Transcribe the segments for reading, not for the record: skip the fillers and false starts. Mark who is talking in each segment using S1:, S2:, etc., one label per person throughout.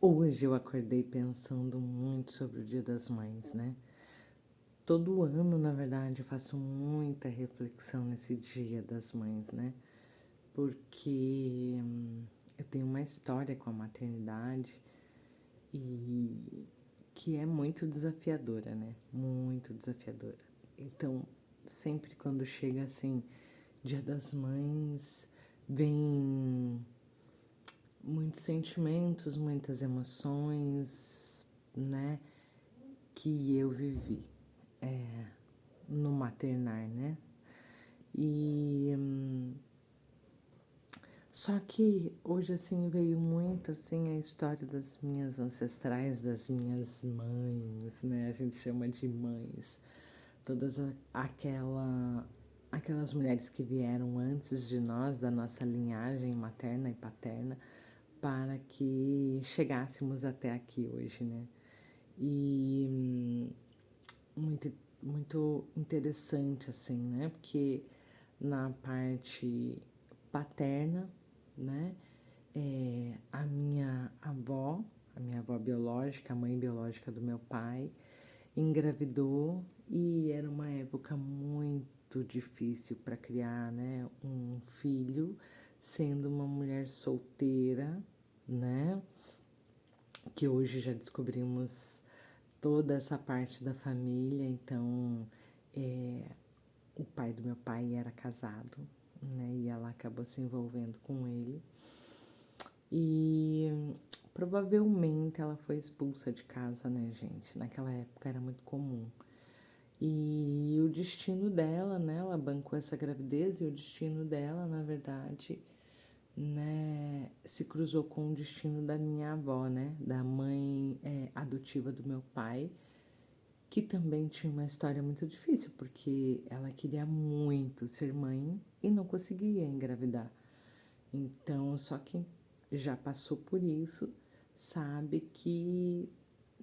S1: Hoje eu acordei pensando muito sobre o Dia das Mães, né? Todo ano, na verdade, eu faço muita reflexão nesse Dia das Mães, né? Porque eu tenho uma história com a maternidade e que é muito desafiadora, né? Muito desafiadora. Então, sempre quando chega assim, Dia das Mães, vem muitos sentimentos, muitas emoções, né, que eu vivi no maternar, né? E só que hoje assim veio muito assim a história das minhas ancestrais, das minhas mães, né? A gente chama de mães, todas aquelas mulheres que vieram antes de nós, da nossa linhagem materna e paterna, para que chegássemos até aqui hoje, né? E muito, muito interessante, assim, né? Porque na parte paterna, né? A minha avó biológica, a mãe biológica do meu pai, engravidou e era uma época muito difícil para criar, né? Um filho, sendo uma mulher solteira, né? Que hoje já descobrimos toda essa parte da família, então é, o pai do meu pai era casado, né? E ela acabou se envolvendo com ele. E provavelmente ela foi expulsa de casa, né, gente? Naquela época era muito comum. E o destino dela, né? Ela bancou essa gravidez e o destino dela, na verdade, né, se cruzou com o destino da minha avó, né? Da mãe adotiva do meu pai, que também tinha uma história muito difícil, porque ela queria muito ser mãe e não conseguia engravidar. Então, só quem já passou por isso sabe que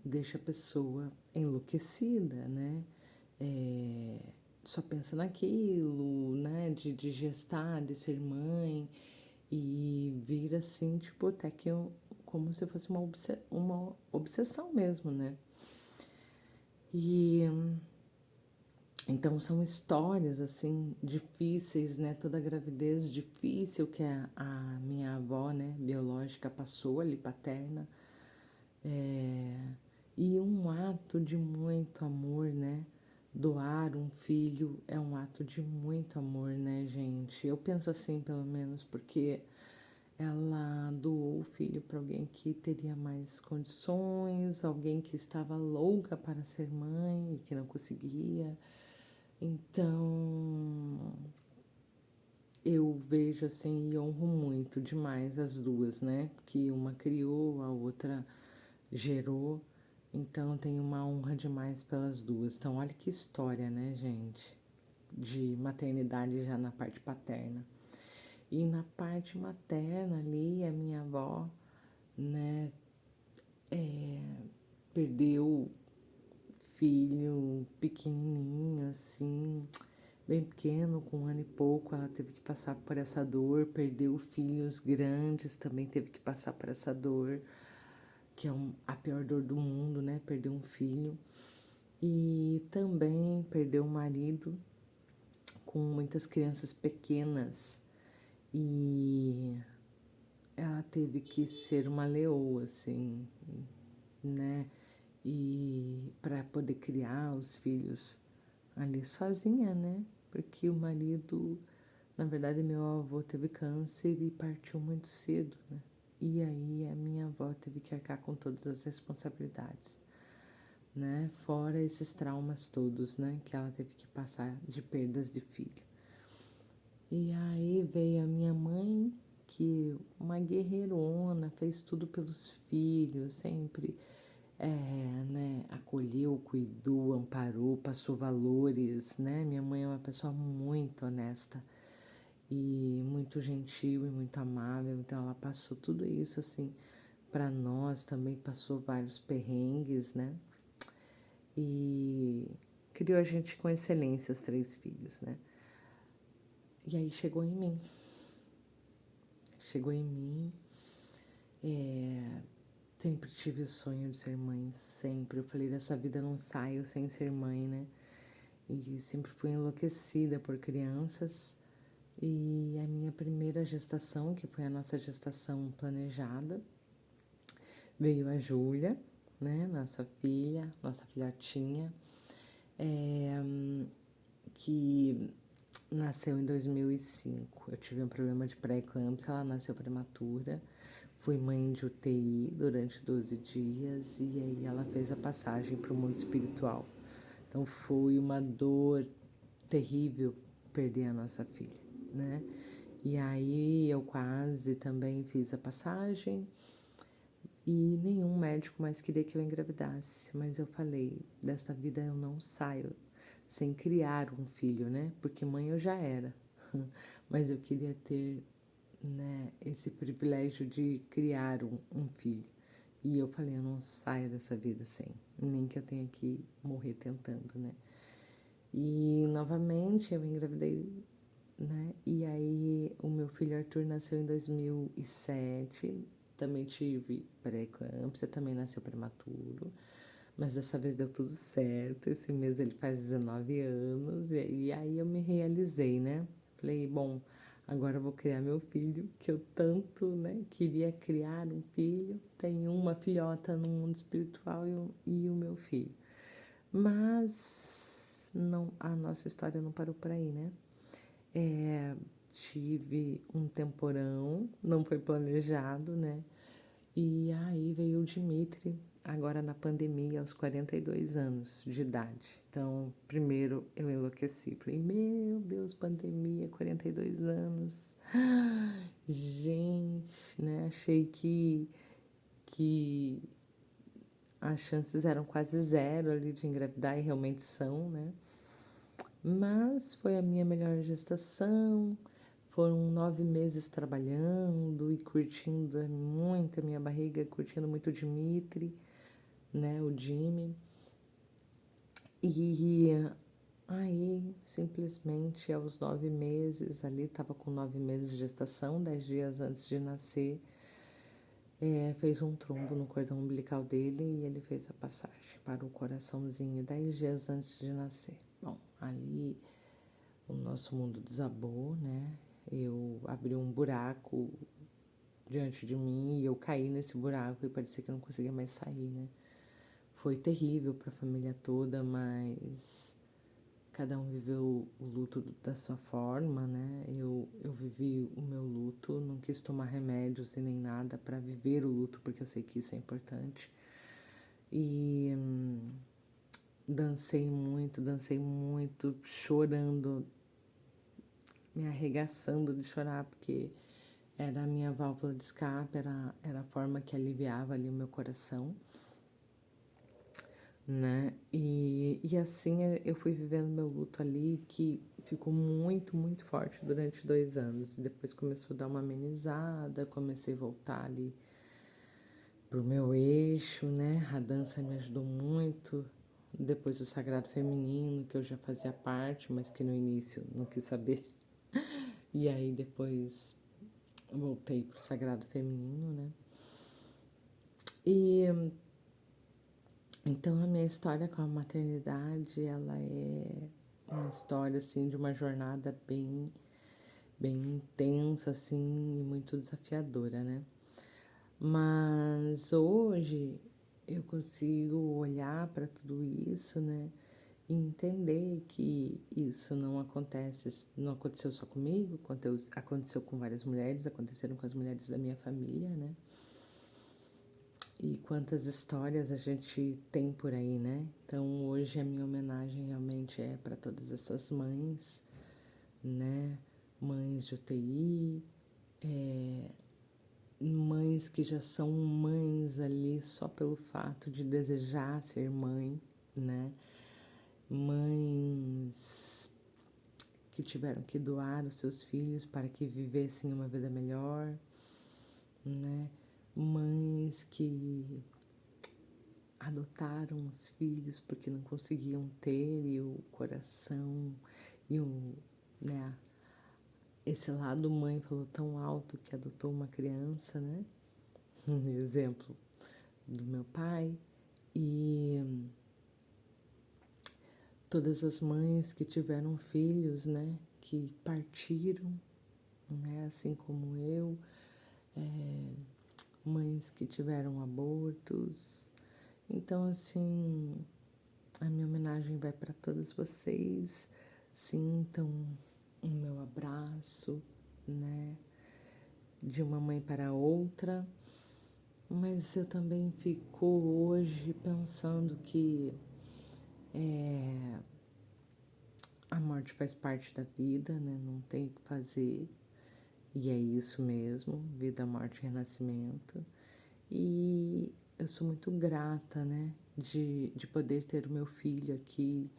S1: deixa a pessoa enlouquecida, né? É, só pensa naquilo, né? De gestar, de ser mãe e vira assim, tipo, até que como se fosse uma obsessão mesmo, né? E então são histórias assim difíceis, né? Toda a gravidez difícil que a minha avó, né, biológica passou ali, paterna, e um ato de muito amor, né? Doar um filho é um ato de muito amor, né, gente? Eu penso assim, pelo menos, porque ela doou o filho para alguém que teria mais condições, alguém que estava louca para ser mãe e que não conseguia. Então, eu vejo assim e honro muito demais as duas, né? Que uma criou, a outra gerou. Então, tenho uma honra demais pelas duas. Então, olha que história, né, gente? De maternidade já na parte paterna. E na parte materna ali, a minha avó, né, perdeu filho pequenininho, assim, bem pequeno, com 1 ano e pouco, ela teve que passar por essa dor, perdeu filhos grandes, também teve que passar por essa dor, que é a pior dor do mundo, né, perder um filho. E também perdeu um marido com muitas crianças pequenas e ela teve que ser uma leoa, assim, né? E para poder criar os filhos ali sozinha, né? Porque o marido, na verdade, meu avô teve câncer e partiu muito cedo, né? E aí a minha avó teve que arcar com todas as responsabilidades, né? Fora esses traumas todos, né? Que ela teve que passar de perdas de filho. E aí veio a minha mãe, que uma guerreirona, fez tudo pelos filhos, sempre né, acolheu, cuidou, amparou, passou valores, né? Minha mãe é uma pessoa muito honesta e muito gentil e muito amável, então ela passou tudo isso assim para nós, também passou vários perrengues, né? E criou a gente com excelência, os 3 filhos, né? E aí chegou em mim, Sempre tive o sonho de ser mãe, sempre. Eu falei, dessa vida não saio sem ser mãe, né? E sempre fui enlouquecida por crianças. E a minha primeira gestação, que foi a nossa gestação planejada, veio a Júlia, né? Nossa filha, nossa filhotinha, que nasceu em 2005. Eu tive um problema de pré-eclâmpsia, ela nasceu prematura. Fui mãe de UTI durante 12 dias e aí ela fez a passagem para o mundo espiritual. Então foi uma dor terrível perder a nossa filha, né? E aí eu quase também fiz a passagem e nenhum médico mais queria que eu engravidasse, mas eu falei, dessa vida eu não saio sem criar um filho, né? Porque mãe eu já era, mas eu queria ter, né, esse privilégio de criar um filho. E eu falei, eu não saio dessa vida sem, nem que eu tenha que morrer tentando, né? E novamente eu engravidei, né? E aí o meu filho Arthur nasceu em 2007, também tive pré-eclâmpsia, também nasceu prematuro, mas dessa vez deu tudo certo. Esse mês ele faz 19 anos e aí eu me realizei, né? Falei, bom, agora eu vou criar meu filho, que eu tanto, né, queria criar um filho. Tenho uma filhota no mundo espiritual e o meu filho. Mas não, a nossa história não parou por aí, né? Tive um temporão, não foi planejado, né? E aí veio o Dimitri, agora na pandemia, aos 42 anos de idade. Então, primeiro eu enlouqueci. Falei, meu Deus, pandemia, 42 anos. Gente, né? Achei que as chances eram quase zero ali de engravidar e realmente são, né? Mas foi a minha melhor gestação. Foram 9 meses trabalhando e curtindo muito a minha barriga, curtindo muito o Dimitri, né, o Jimmy. E aí, simplesmente, aos 9 meses, ali estava com 9 meses de gestação, 10 dias antes de nascer, fez um trombo no cordão umbilical dele e ele fez a passagem para o coraçãozinho 10 dias antes de nascer. Bom, ali o nosso mundo desabou, né? Eu abri um buraco diante de mim e eu caí nesse buraco e parecia que eu não conseguia mais sair, né? Foi terrível para a família toda, mas cada um viveu o luto da sua forma, né? Eu vivi o meu luto, não quis tomar remédios e nem nada para viver o luto, porque eu sei que isso é importante. E dancei muito, chorando, me arregaçando de chorar, porque era a minha válvula de escape, era a forma que aliviava ali o meu coração, né? E assim eu fui vivendo meu luto ali, que ficou muito forte durante 2 anos. Depois começou a dar uma amenizada, comecei a voltar ali pro meu eixo, né? A dança me ajudou muito. Depois o Sagrado Feminino, que eu já fazia parte, mas que no início não quis saber. E aí depois voltei pro Sagrado Feminino, né? E então a minha história com a maternidade, ela é uma história assim de uma jornada bem intensa assim e muito desafiadora, né? Mas hoje eu consigo olhar para tudo isso, né? E entender que isso não aconteceu só comigo, aconteceu com várias mulheres, aconteceram com as mulheres da minha família, né? E quantas histórias a gente tem por aí, né? Então hoje a minha homenagem realmente é para todas essas mães, né? Mães de UTI, mães que já são mães ali só pelo fato de desejar ser mãe, né? Mães que tiveram que doar os seus filhos para que vivessem uma vida melhor, né? Mães que adotaram os filhos porque não conseguiam ter e o coração e né, esse lado mãe falou tão alto que adotou uma criança, né? Um exemplo do meu pai e todas as mães que tiveram filhos, né, que partiram, né, assim como eu, mães que tiveram abortos. Então, assim, a minha homenagem vai para todas vocês. Sintam o meu abraço, né, de uma mãe para outra. Mas eu também fico hoje pensando que a morte faz parte da vida, né? Não tem o que fazer. E é isso mesmo, vida, morte e renascimento. E eu sou muito grata, né? De poder ter o meu filho aqui.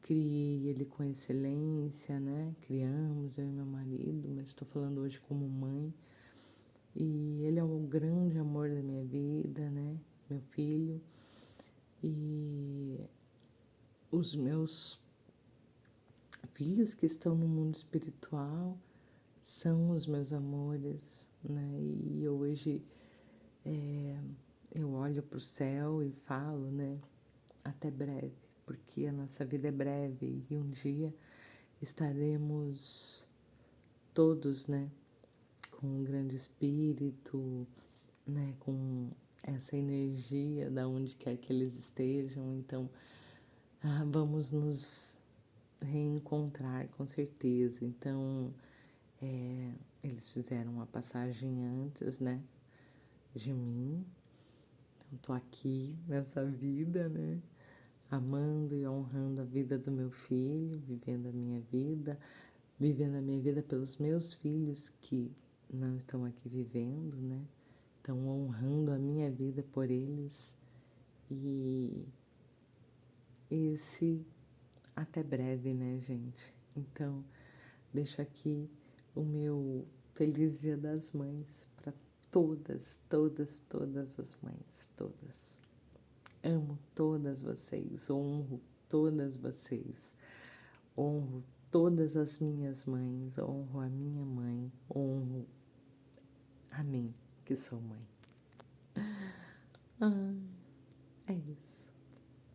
S1: Criei ele com excelência, né? Criamos, eu e meu marido, mas estou falando hoje como mãe. E ele é um grande amor da minha vida, né? Meu filho. E os meus filhos que estão no mundo espiritual são os meus amores, né? E hoje eu olho para o céu e falo, né? Até breve, porque a nossa vida é breve e um dia estaremos todos, né? Com um grande espírito, né? Com essa energia da onde quer que eles estejam. Então, vamos nos reencontrar com certeza. Então, eles fizeram uma passagem antes, né, de mim. Então, tô aqui nessa vida, né, amando e honrando a vida do meu filho, vivendo a minha vida pelos meus filhos que não estão aqui vivendo, né. Então, honrando a minha vida por eles e esse até breve, né, gente? Então, deixo aqui o meu feliz Dia das Mães para todas, todas, todas as mães, todas. Amo todas vocês, honro todas vocês, honro todas as minhas mães, honro a minha mãe, honro a mim, que sou mãe. Ah, é isso.